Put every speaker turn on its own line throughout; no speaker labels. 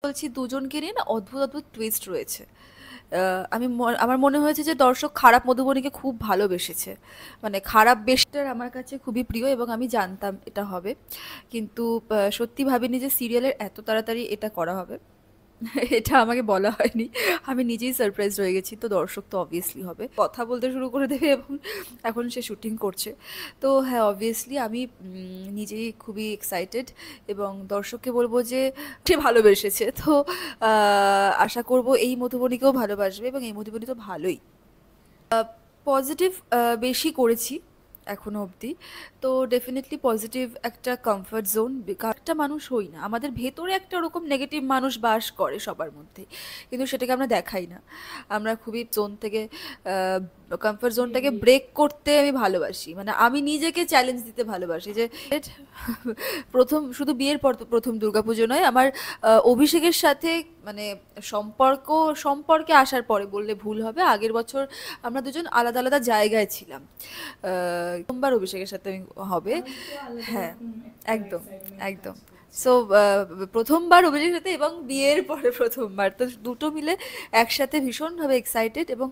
বলছি দুজনকে নিয়ে না অদ্ভুত অদ্ভুত টুইস্ট রয়েছে। আমার মনে হয়েছে যে দর্শক খারাপ মধুবনীকে খুব ভালোবেসেছে। মানে খারাপ বেশটার আমার কাছে খুবই প্রিয় এবং আমি জানতাম এটা হবে। কিন্তু সত্যি ভাবিনি যে সিরিয়ালের এত তাড়াতাড়ি এটা করা হবে। এটা আমাকে বলা হয়নি। আমি নিজেই সারপ্রাইজড হয়ে গেছি। তো দর্শক তো অবভিয়াসলি হবে। কথা বলতে শুরু করে দেবে এবং এখন সে শুটিং করছে। তো হ্যাঁ, অবভিয়াসলি আমি নিজেই খুবই এক্সাইটেড এবং দর্শককে বলব যে সে ভালোবেসেছে। তো আশা করব এই মধুবনীকেও ভালোবাসবে এবং এই মধুবনী তো ভালোই। পজিটিভ বেশি করেছি এখনো অবধি। তো ডেফিনেটলি পজিটিভ একটা কমফর্ট জোন। একটা মানুষ হই না, আমাদের ভেতরে একটা ওরকম নেগেটিভ মানুষ বাস করে সবার মধ্যে, কিন্তু সেটাকে আমরা দেখাই না। আমরা খুবই জোন থেকে, কমফর্ট জোনটাকে ব্রেক করতে আমি ভালোবাসি। মানে আমি নিজেকে চ্যালেঞ্জ দিতে ভালোবাসি যে প্রথম শুধু বিয়ের পর তো প্রথম দুর্গাপুজো নয় আমার, অভিষেকের সাথে মানে সম্পর্কে আসার পরে বললে ভুল হবে। আগের বছর আমরা দুজন আলাদা আলাদা জায়গায় ছিলাম। সোমবার অভিষেকের সাথে হবে। হ্যাঁ, একদম একদম। সো প্রথমবার অভিষেকের সাথে এবং বিয়ের পরে প্রথমবার, তো দুটো মিলে একসাথে ভীষণভাবে এক্সাইটেড এবং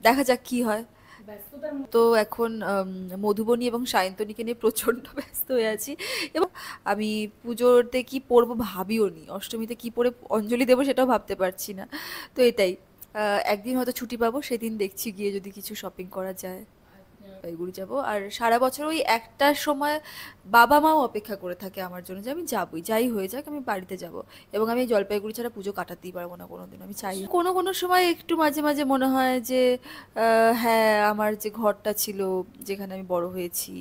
দেখা যাক কি হয়। তো এখন মধুবনী এবং সায়ন্তনীকে নিয়ে প্রচণ্ড ব্যস্ত হয়ে আছি। এবং আমি পুজোতে কি পরবো ভাবিও নি, অষ্টমীতে কি পরে অঞ্জলি দেবো সেটাও ভাবতে পারছি না। তো এটাই, একদিন হয়তো ছুটি পাবো, সেদিন দেখছি গিয়ে যদি কিছু শপিং করা যায় জলপাইগুড়ি যাব। আর সারা বছর ওই একটার সময় বাবা মাও অপেক্ষা করে থাকে আমার জন্য যে আমি যাবই, যাই হয়ে যাক আমি বাড়িতে যাব। এবং আমি এই জলপাইগুড়ি ছাড়া পুজো কাটাতেই পারবো না কোনোদিন, আমি চাই। কোনো কোনো সময় একটু মাঝে মাঝে মনে হয় যে হ্যাঁ, আমার যে ঘরটা ছিল, যেখানে আমি বড় হয়েছি,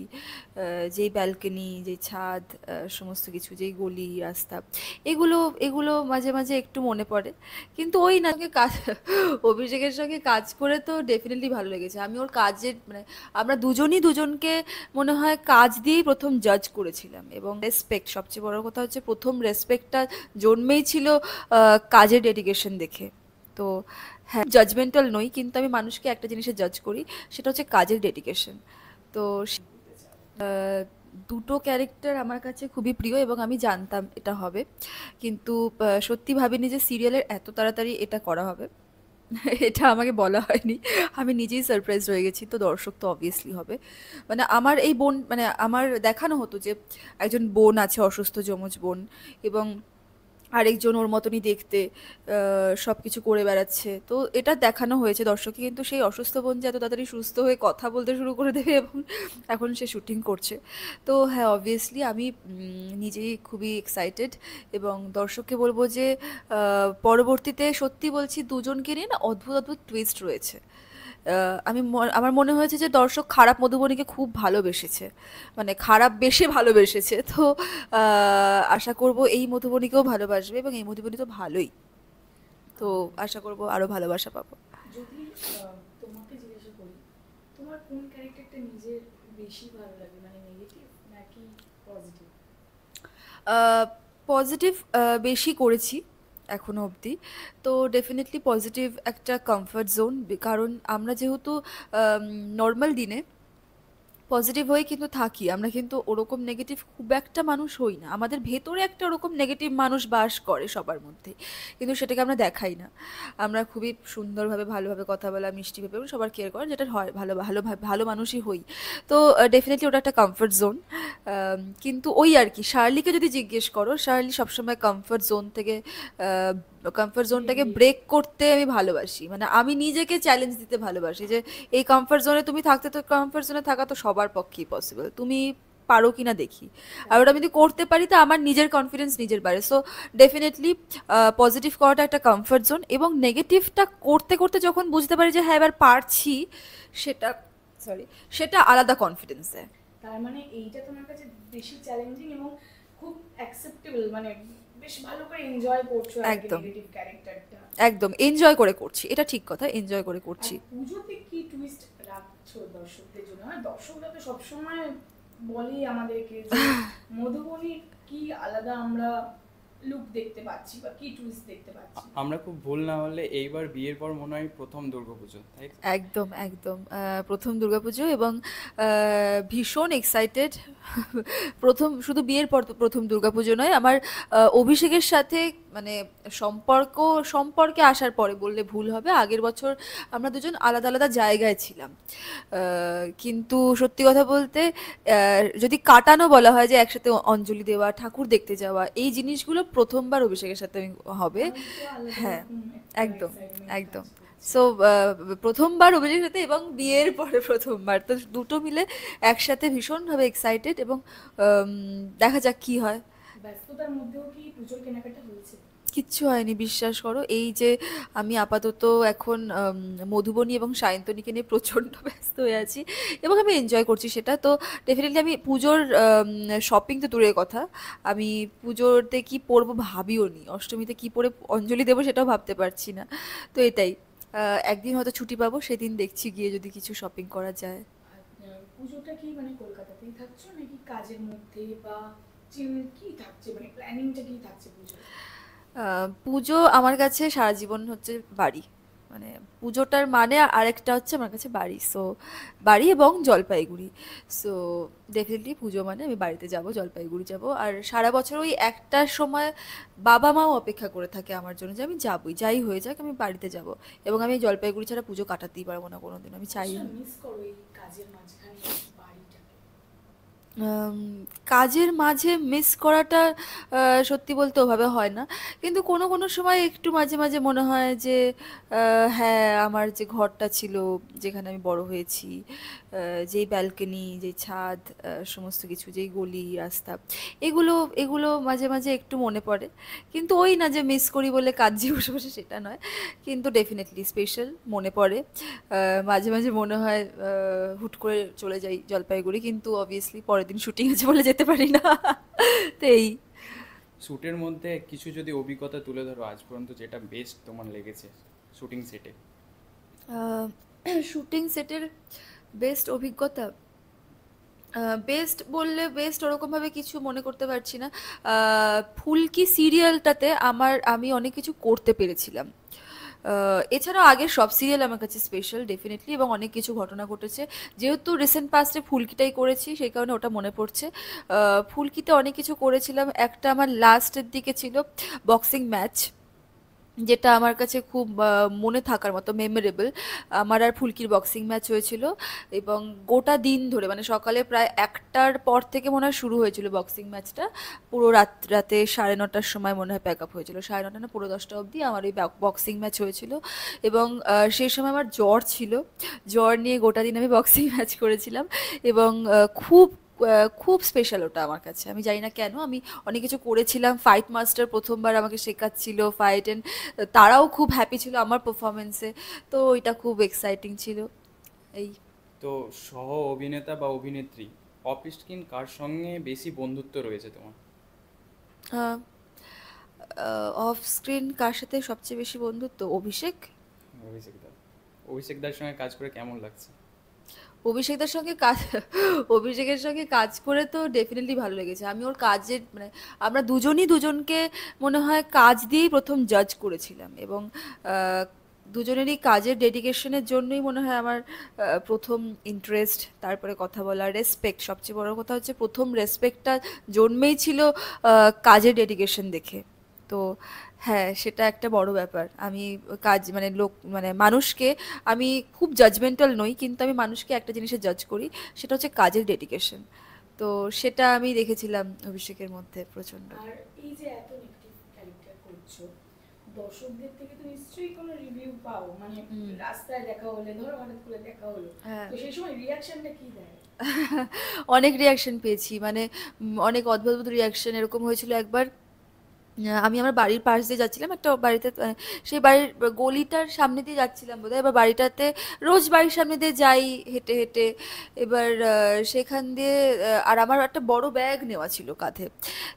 যেই ব্যালকনি, যেই ছাদ, সমস্ত কিছু, যেই গলি রাস্তা, এগুলো এগুলো মাঝে মাঝে একটু মনে পড়ে। কিন্তু ওই না, কাজ অভিষেকের সঙ্গে কাজ করে তো ডেফিনেটলি ভালো লেগেছে। আমি ওর কাজের মানে আমরা দুজনই দুজনকে মনে হয় কাজ দিয়েই প্রথম জাজ করেছিলাম। এবং রেসপেক্ট, সবচেয়ে বড় কথা হচ্ছে প্রথম রেসপেক্টটা জন্মেই ছিল কাজের ডেডিকেশন দেখে। তো হ্যাঁ, জাজমেন্টাল নই, কিন্তু আমি মানুষকে একটা জিনিসে জাজ করি, সেটা হচ্ছে কাজের ডেডিকেশন। তো আহ, দুটো ক্যারেক্টার আমার কাছে খুবই প্রিয় এবং আমি জানতাম এটা হবে। কিন্তু সত্যি ভাবিনি যে সিরিয়ালের এত তাড়াতাড়ি এটা করা হবে। এটা আমাকে বলা হয়নি। আমি নিজেই সারপ্রাইজড হয়ে গেছি। তো দর্শক তো অবভিয়াসলি হবে। মানে আমার এই বোন, মানে আমার দেখানো হতো যে একজন বোন আছে, অসুস্থ যমজ বোন, এবং আরেকজন ওর মতনই দেখতে সব কিছু করে বেড়াচ্ছে। তো এটা দেখানো হয়েছে দর্শককে, কিন্তু সেই অসুস্থ বোন যে এত তাড়াতাড়ি সুস্থ হয়ে কথা বলতে শুরু করে দেবে এবং এখন সে শুটিং করছে। তো হ্যাঁ, অবভিয়াসলি আমি নিজেই খুবই এক্সাইটেড এবং দর্শককে বলবো যে পরবর্তীতে সত্যি বলছি দুজনকে নিয়ে না অদ্ভুত অদ্ভুত টুইস্ট রয়েছে। আমার মনে হয়েছে যে দর্শক খারাপ মধুবনীকে খুব ভালোবেসেছে। মানে খারাপ বেশে ভালোবেসেছে। তো আশা করব এই মধুবনীকেও ভালোবাসবে এবং এই মধুবনী তো ভালোই। তো আশা করব আরো ভালোবাসা পাবো।
যদি তোমাকে জিজ্ঞাসা করি, তোমার কোন ক্যারেক্টারটা নিজের বেশি ভালো লাগে, মানে নেগেটিভ নাকি পজিটিভ?
পজিটিভ বেশি করেছি এখনো অবধি। তো ডেফিনেটলি পজিটিভ একটা কমফর্ট জোন। কারণ আমরা যেহেতু নর্মাল দিনে পজিটিভ হয়ে কিন্তু থাকি, আমরা কিন্তু ওরকম নেগেটিভ খুব একটা মানুষ হই না। আমাদের ভেতরে একটা ওরকম নেগেটিভ মানুষ বাস করে সবার মধ্যে, কিন্তু সেটাকে আমরা দেখাই না। আমরা খুবই সুন্দরভাবে, ভালোভাবে কথা বলা, মিষ্টিভাবে এবং সবার কেয়ার করা, যেটা হয় ভালো ভালো ভালো মানুষই হই। তো ডেফিনেটলি ওটা একটা কমফর্ট জোন। কিন্তু ওই আর কি, শার্লিকে যদি জিজ্ঞেস করো, শার্লি সবসময় কমফর্ট জোনটাকে ব্রেক করতে আমি ভালোবাসি। মানে আমি নিজেকে চ্যালেঞ্জ দিতে ভালোবাসি যে এই কমফর্ট জোনে তুমি থাকতে, তো কমফর্ট জোনে থাকা তো সবার পক্ষেই পসিবল, তুমি পারো কিনা দেখি। আর ওটা আমি যদি করতে পারি তো আমার নিজের কনফিডেন্স নিজের বাড়ে। সো ডেফিনেটলি পজিটিভ করাটা একটা কমফর্ট জোন, এবং নেগেটিভটা করতে করতে যখন বুঝতে পারি যে হ্যাঁ এবার পারছি, সেটা সরি সেটা আলাদা কনফিডেন্স দেয়।
তার মানে এইটা তোমার কাছে বেশি চ্যালেঞ্জিং এবং খুব অ্যাকসেপ্টেবল, মানে বেশ ভালো করে এনজয় করছো আর কি
একদম
নেগেটিভ ক্যারেক্টারটা।
একদম এনজয় করে করছি, এটা ঠিক কথা, এনজয় করে
আর
করছি।
পুজোতে কি টুইস্ট রাখছো দর্শকদের জন্য? আর দর্শকরা তো সবসময় বলেই আমাদেরকে যে মধুবনীর কি আলাদা আমরা লুক দেখতে পাচ্ছি বা কি টুইস্ট দেখতে পাচ্ছি।
আমরা খুব ভুল না হলে এইবার বিয়ের পর মনে হয় প্রথম দুর্গাপুজো, তাই তো?
একদম একদম, প্রথম দুর্গাপুজো এবং ভীষণ এক্সাইটেড। প্রথম শুধু বিয়ের পর তো প্রথম দুর্গাপুজো নয় আমার, অভিষেকের সাথে মানে সম্পর্ক সম্পর্কে আসার পরে বললে ভুল হবে, আগের বছর আমরা দুজন আলাদা আলাদা জায়গায় ছিলাম। কিন্তু সত্যি কথা বলতে যদি কাটানো বলা হয় যে একসাথে অঞ্জলি দেওয়া, ঠাকুর দেখতে যাওয়া, এই জিনিসগুলো প্রথমবার অভিষেকের সাথে হবে।
তাহলে তো আলাদা
হ্যাঁ,
রকম একটা
একদম
এক্সাইটমেন্ট
একদম।
কাজ করছে।
সো প্রথমবার অভিষেকের সাথে এবং বিয়ের পরে প্রথমবার, তো দুটো মিলে একসাথে ভীষণভাবে এক্সাইটেড, এবং দেখা যাক কি হয়।
ব্যস্ততার মধ্যেও কি পুজোর কেনাকাটা হয়েছে?
কিচ্ছু হয়নি, বিশ্বাস করো। এই যে আমি আপাতত এখন মধুবনী এবং সায়ন্তনীকে নিয়ে প্রচণ্ড ব্যস্ত হয়ে আছি, এবং আমি এনজয় করছি সেটা। তো ডেফিনেটলি আমি পুজোর শপিং তো দূরের কথা, আমি পুজোতে কি পরবো ভাবিও নি, অষ্টমীতে কি পরে অঞ্জলি দেবো সেটাও ভাবতে পারছি না। তো এটাই, একদিন হয়তো ছুটি পাবো, সেদিন দেখছি গিয়ে যদি কিছু শপিং করা যায়।
আর পুজোটা কি মানে কলকাতাতেই থাকছো নাকি কাজের মধ্যে বা কি থাকছে, মানে প্ল্যানিংটা কি থাকছে পুজোর?
পুজো আমার কাছে সারা জীবন হচ্ছে বাড়ি, মানে পুজোটার মানে আরেকটা হচ্ছে আমার কাছে বাড়ি। সো বাড়ি এবং জলপাইগুড়ি। সো ডেফিনেটলি পুজো মানে আমি বাড়িতে যাব, জলপাইগুড়ি যাব। আর সারা বছর ওই একটা সময় বাবা মাও অপেক্ষা করে থাকে আমার জন্য যে আমি যাবই, যাই হয়ে যাক আমি বাড়িতে যাব। এবং আমি জলপাইগুড়ি ছাড়া পুজো কাটাতেই পারবো না কোনোদিন, আমি চাই
কতটা
না।
মিস করো এই কাজের মাঝখানে বাড়িটাকে?
আম, কাজের মাঝে মিস করাটা সত্যি বলতে ওভাবে হয় না, কিন্তু কোনো কোনো সময় একটু মাঝে মাঝে মনে হয় যে হ্যাঁ, আমার যে ঘরটা ছিল, যেখানে আমি বড় হয়েছি, যেই ব্যালকনি, যেই ছাদ, সমস্ত কিছু, যেই গলি রাস্তা, এগুলো এগুলো মাঝে মাঝে একটু মনে পড়ে। কিন্তু ওই না যে মিস করি বলে কাজে বসে বসে, সেটা নয়। কিন্তু ডেফিনেটলি স্পেশাল মনে পড়ে। মাঝে মাঝে মনে হয় হুট করে চলে যাই জলপাইগুড়ি, কিন্তু অবভিয়াসলি পরের দিন শুটিং আছে বলে যেতে পারি না। তো এই
শ্যুটের মধ্যে কিছু যদি অভিজ্ঞতা তুলে ধরো আজ পর্যন্ত যেটা বেস্ট তোমার লেগেছে শুটিং সেটে।
শুটিং সেটের বেস্ট অভিজ্ঞতা, বেস্ট বললে বেস্ট ওরকমভাবে কিছু মনে করতে পারছি না। ফুলকি সিরিয়ালটাতে আমি অনেক কিছু করতে পেরেছিলাম। এছাড়াও আগের সব সিরিয়াল আমার কাছে স্পেশাল ডেফিনেটলি, এবং অনেক কিছু ঘটনা ঘটেছে। যেহেতু রিসেন্ট পাস্টে ফুলকিটাই করেছি, সেই কারণে ওটা মনে পড়ছে। ফুলকিতে অনেক কিছু করেছিলাম। একটা আমার লাস্টের দিকে ছিল বক্সিং ম্যাচ, যেটা আমার কাছে খুব মনে থাকার মতো মেমোরেবল। আমার আর ফুলকির বক্সিং ম্যাচ হয়েছিল, এবং গোটা দিন ধরে, মানে সকালে প্রায় 1টার পর থেকে মনে হয় শুরু হয়েছিল বক্সিং ম্যাচটা, পুরো রাতে 9:30টার সময় মনে হয় প্যাক আপ হয়েছিল, 9:30 না পুরো 10টা অবধি আমার ওই বক্সিং ম্যাচ হয়েছিল। এবং সেই সময় আমার জ্বর ছিল, জ্বর নিয়ে গোটা দিন আমি বক্সিং ম্যাচ করেছিলাম। এবং খুব স্পেশাল ওটা আমার কাছে, আমি জানি না কেন। আমি অনেক কিছু করেছিলাম, ফাইট মাস্টার প্রথমবার আমাকে শেখাচ্ছিল ফাইট, অ্যান্ড তারাও খুব হ্যাপি ছিল আমার পারফরমেন্সে। তো ওইটা খুব এক্সাইটিং ছিল। এই
তো সহ অভিনেতা বা অভিনেত্রী অফ স্ক্রিন কার সঙ্গে বেশি বন্ধুত্ব রয়েছে তোমার?
অফ স্ক্রিন কার সাথে সবচেয়ে বেশি বন্ধুত্ব? অভিষেক।
অভিষেক দা। অভিষেক দার সঙ্গে কাজ করে কেমন লাগছে?
অভিষেকদার সঙ্গে কাজ অভিষেকের সঙ্গে কাজ করে তো ডেফিনেটলি ভালো লেগেছে। আমি ওর কাজের, মানে আমরা দুজনই দুজনকে মনে হয় কাজ দিয়েই প্রথম জাজ করেছিলাম, এবং আহ, দুজনেরই কাজের ডেডিকেশনের জন্যই মনে হয় আমার প্রথম ইন্টারেস্ট, তারপরে কথা বলা, রেসপেক্ট, সবচেয়ে বড় কথা হচ্ছে প্রথম রেসপেক্টটা জন্মেই ছিল কাজের ডেডিকেশন দেখে। তো হ্যাঁ, সেটা একটা বড় ব্যাপার। আমি কাজ, মানে মানে মানুষকে, আমি খুব জাজমেন্টাল নই, কিন্তু আমি মানুষকে একটা জিনিসে জাজ করি, সেটা হচ্ছে কাজের ডেডিকেশন। তো সেটা আমি দেখেছিলাম অভিষেকের মধ্যে প্রচণ্ড।
আর এই যে এত নেগেটিভ ক্যারেক্টার করছো, দর্শকদের থেকে তো নিশ্চয়ই কোনো রিভিউ পাও, মানে
হুম।
রাস্তায় দেখা হলে, ধরো হঠাৎ করে দেখা হলো,
হ্যাঁ।
তো সেই সময় রিয়াকশনটা কি দেয়?
অনেক রিয়াকশন পেয়েছি, মানে অনেক অদ্ভুত অদ্ভুত রিয়াকশন। এরকম হয়েছিল একবার, আমি আমার বাড়ির পাশ দিয়ে যাচ্ছিলাম একটা বাড়িতে, সেই বাড়ির গলিটার সামনে দিয়ে যাচ্ছিলাম বোধহয়, এবার বাড়িটাতে রোজ বাড়ির সামনে দিয়ে যাই হেঁটে হেঁটে। এবার সেখান দিয়ে আর আমার একটা বড় ব্যাগ নেওয়া ছিল কাঁধে।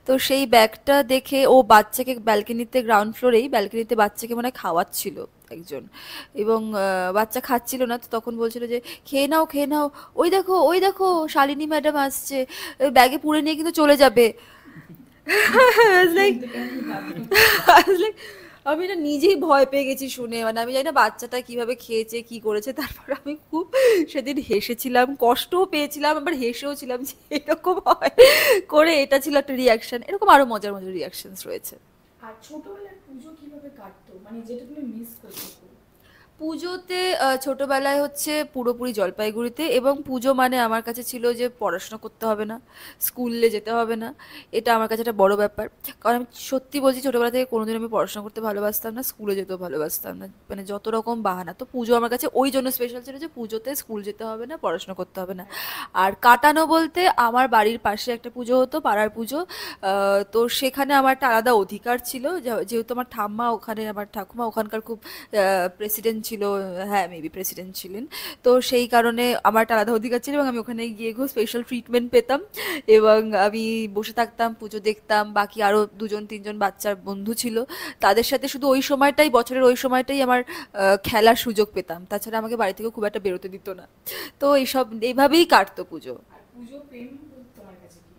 তো সেই ব্যাগটা দেখে ও বাচ্চাকে ব্যালকনিতে, গ্রাউন্ড ফ্লোরেই ব্যালকনিতে বাচ্চাকে মানে খাওয়াচ্ছিল একজন, এবং বাচ্চা খাচ্ছিল না, তো তখন বলছিল যে খেয়ে নাও খেয়ে নাও, ওই দেখো শালিনী ম্যাডাম আসছে, ব্যাগে পুরে নিয়ে কিন্তু চলে যাবে। I was like,
শুনতে কেমন লাগলো?
I was like, আমি না নিজেই ভয় পেয়ে গেছি শুনে, মানে আমি জানি না বাচ্চাটা কিভাবে খেয়েছে কি করেছে। তারপর আমি খুব সেদিন হেসেছিলাম, কষ্টও পেয়েছিলাম, আবার হেসেও ছিলাম যে এরকম হয় করে। এটা ছিল একটা রিয়াকশন, এরকম আরো মজার মজার রিয়াকশনস রয়েছে।
আর ছোটবেলায় পুজো কিভাবে কাটতো, মানে যেটা তুমি মিস করছো খুব?
পুজোতে ছোটবেলায় হচ্ছে পুরোপুরি জলপাইগুড়িতে, এবং পুজো মানে আমার কাছে ছিল যে পড়াশোনা করতে হবে না, স্কুলে যেতে হবে না। এটা আমার কাছে একটা বড় ব্যাপার। কারণ আমি সত্যি বলছি, ছোটবেলা থেকে কোনোদিন আমি পড়াশোনা করতে ভালোবাসতাম না, স্কুলে যেতেও ভালোবাসতাম না, মানে যত রকম বাহানা। তো পুজো আমার কাছে ওই জন্য স্পেশাল ছিল যে পুজোতে স্কুল যেতে হবে না, পড়াশোনা করতে হবে না। আর কাটানো বলতে, আমার বাড়ির পাশে একটা পুজো হতো, পাড়ার পুজো। তো সেখানে আমার একটা আলাদা অধিকার ছিল, যেহেতু আমার ঠাম্মা ওখানে, আমার ঠাকুমা ওখানকার খুব প্রেসিডেন্ট ছিল, হ্যাঁ মেবি প্রেসিডেন্ট ছিলেন। তো সেই কারণে আমার একটা আলাদা অধিকার ছিল, এবং আমি ওখানে গিয়ে খুব স্পেশাল ট্রিটমেন্ট পেতাম। এবং আমি বসে থাকতাম, পুজো দেখতাম। বাকি আরও দুজন তিনজন বাচ্চার বন্ধু ছিল, তাদের সাথে শুধু ওই সময়টাই, বছরের ওই সময়টাই আমার খেলার সুযোগ পেতাম। তাছাড়া আমাকে বাড়ি থেকে খুব একটা বেরোতে দিত না। তো এইসব এইভাবেই কাটতো পুজো।
আর পুজো প্রেম তোমার কাছে কি?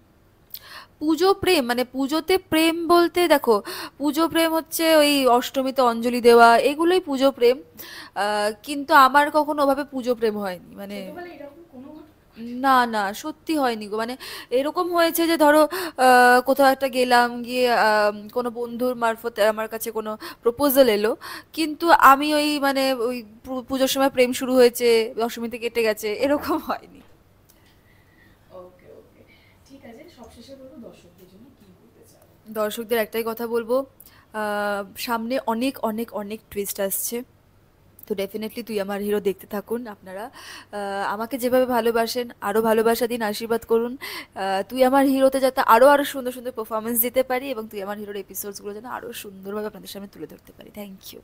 পুজো প্রেম মানে, পুজোতে প্রেম বলতে দেখো, পুজো প্রেম হচ্ছে ওই অষ্টমীতে অঞ্জলি দেওয়া, এগুলোই পুজো প্রেম। কিন্তু আমার কখনো ওভাবে পুজো প্রেম হয়নি, মানে
ছোটবেলায় এরকম কোনো ঘটনা?
না না, সত্যি হয়নি গো। মানে এরকম হয়েছে যে ধরো কোথাও একটা গেলাম, গিয়ে কোনো বন্ধুর মারফত আমার কাছে কোনো প্রপোজাল এলো, কিন্তু আমি ওই মানে ওই পুজোর সময় প্রেম শুরু হয়েছে, দশমীতে কেটে গেছে, এরকম হয়নি।
ওকে ওকে, ঠিক আছে, সবশেষে বলবো দর্শকদের জন্য কি বলতে চাও?
দর্শকদের একটাই কথা বলবো, সামনে অনেক অনেক অনেক টুইস্ট আসছে। তো ডেফিনেটলি তুই আমার হিরো দেখতে থাকুন আপনারা। আমাকে যেভাবে ভালোবাসেন, আরও ভালোবাসা দিন, আশীর্বাদ করুন। তুই আমার হিরোতে যাতে আরও আরও সুন্দর সুন্দর পারফরমেন্স দিতে পারি, এবং তুই আমার হিরোর এপিসোডসগুলো যেন আরও সুন্দরভাবে আপনাদের সামনে তুলে ধরতে পারি। Thank you.